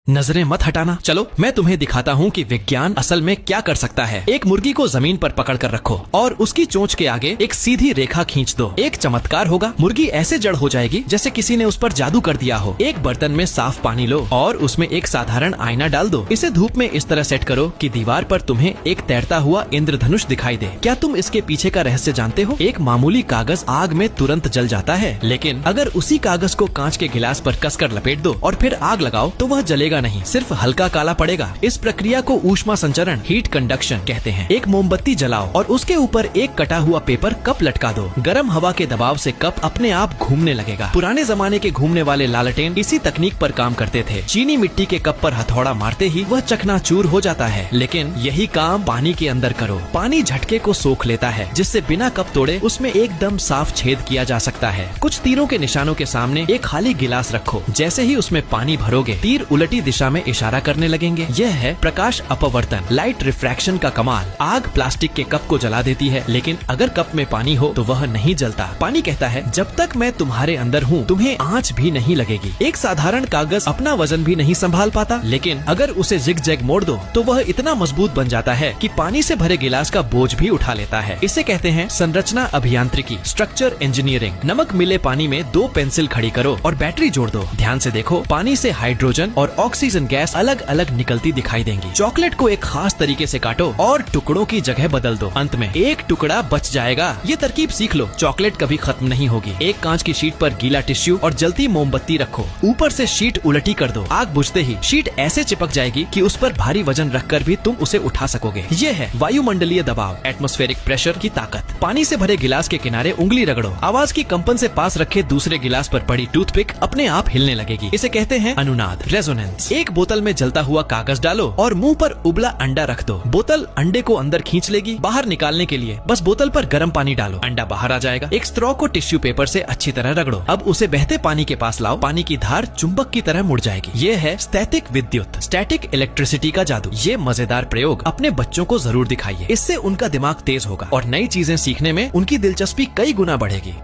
नजरें मत हटाना। चलो मैं तुम्हें दिखाता हूँ कि विज्ञान असल में क्या कर सकता है। एक मुर्गी को जमीन पर पकड़ कर रखो और उसकी चोंच के आगे एक सीधी रेखा खींच दो। एक चमत्कार होगा, मुर्गी ऐसे जड़ हो जाएगी जैसे किसी ने उस पर जादू कर दिया हो। एक बर्तन में साफ पानी लो और उसमें एक साधारण आईना डाल दो। इसे धूप में इस तरह सेट करो कि दीवार पर तुम्हें एक तैरता हुआ इंद्रधनुष दिखाई दे। क्या तुम इसके पीछे का रहस्य जानते हो? एक मामूली कागज आग में तुरंत जल जाता है, लेकिन अगर उसी कागज को कांच के गिलास पर कसकर लपेट दो और फिर आग लगाओ तो वह जलेगा नहीं, सिर्फ हल्का काला पड़ेगा। इस प्रक्रिया को ऊष्मा संचरण हीट कंडक्शन कहते हैं। एक मोमबत्ती जलाओ और उसके ऊपर एक कटा हुआ पेपर कप लटका दो। गर्म हवा के दबाव से कप अपने आप घूमने लगेगा। पुराने जमाने के घूमने वाले लालटेन इसी तकनीक पर काम करते थे। चीनी मिट्टी के कप पर हथौड़ा मारते ही वह चकनाचूर हो जाता है, लेकिन यही काम पानी के अंदर करो। पानी झटके को सोख लेता है, जिससे बिना कप तोड़े उसमें एकदम साफ छेद किया जा सकता है। कुछ तीरों के निशानों के सामने एक खाली गिलास रखो। जैसे ही उसमें पानी भरोगे, तीर उलटी दिशा में इशारा करने लगेंगे। यह है प्रकाश अपवर्तन, लाइट रिफ्रैक्शन का कमाल। आग प्लास्टिक के कप को जला देती है, लेकिन अगर कप में पानी हो तो वह नहीं जलता। पानी कहता है, जब तक मैं तुम्हारे अंदर हूँ तुम्हें आंच भी नहीं लगेगी। एक साधारण कागज अपना वजन भी नहीं संभाल पाता, लेकिन अगर उसे जिग जैग मोड़ दो तो वह इतना मजबूत बन जाता है कि पानी से भरे गिलास का बोझ भी उठा लेता है। इसे कहते हैं संरचना अभियांत्रिकी, स्ट्रक्चर इंजीनियरिंग। नमक मिले पानी में 2 पेंसिल खड़ी करो और बैटरी जोड़ दो। ध्यान से देखो, पानी से हाइड्रोजन और ऑक्सीजन गैस अलग अलग निकलती दिखाई देंगी। चॉकलेट को एक खास तरीके से काटो और टुकड़ों की जगह बदल दो। अंत में एक टुकड़ा बच जाएगा। ये तरकीब सीख लो, चॉकलेट कभी खत्म नहीं होगी। एक कांच की शीट पर गीला टिश्यू और जलती मोमबत्ती रखो। ऊपर से शीट उलटी कर दो। आग बुझते ही शीट ऐसे चिपक जाएगी कि उस पर भारी वजन रखकर भी तुम उसे उठा सकोगे। ये है वायुमंडलीय दबाव, एटमॉस्फेरिक प्रेशर की ताकत। पानी से भरे गिलास के किनारे उंगली रगड़ो। आवाज की कंपन से पास रखे दूसरे गिलास पर पड़ी टूथपिक अपने आप हिलने लगेगी। इसे कहते हैं अनुनाद, रेजोनेंस। एक बोतल में जलता हुआ कागज डालो और मुंह पर उबला अंडा रख दो। बोतल अंडे को अंदर खींच लेगी। बाहर निकालने के लिए बस बोतल पर गर्म पानी डालो, अंडा बाहर आ जाएगा। एक स्ट्रॉ को टिश्यू पेपर से अच्छी तरह रगड़ो। अब उसे बहते पानी के पास लाओ। पानी की धार चुंबक की तरह मुड़ जाएगी। ये है स्थैतिक विद्युत, स्टैटिक इलेक्ट्रिसिटी का जादू। ये मजेदार प्रयोग अपने बच्चों को जरूर दिखाइए। इससे उनका दिमाग तेज होगा और नई चीजें सीखने में उनकी दिलचस्पी कई गुना बढ़ेगी।